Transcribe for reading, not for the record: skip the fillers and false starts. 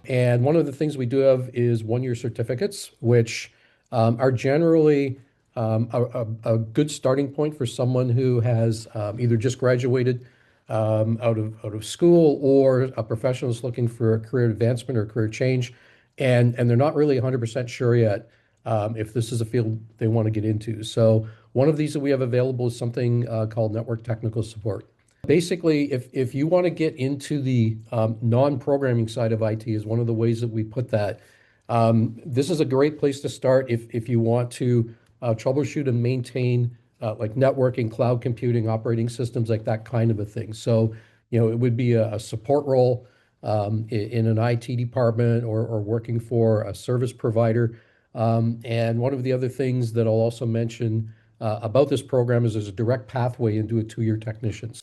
And one of the things we do have is one-year certificates, which are generally a good starting point for someone who has either just graduated out of school, or a professional is looking for a career advancement or career change, and they're not really 100% sure yet if this is a field they want to get into. So one of these that we have available is something called network technical support. Basically, if you want to get into the non-programming side of IT, is one of the ways that we put that. This is a great place to start if you want to troubleshoot and maintain like networking, cloud computing, operating systems, like that kind of a thing. So, it would be a support role in an IT department, or working for a service provider. And one of the other things that I'll also mention about this program is there's a direct pathway into a two-year technician.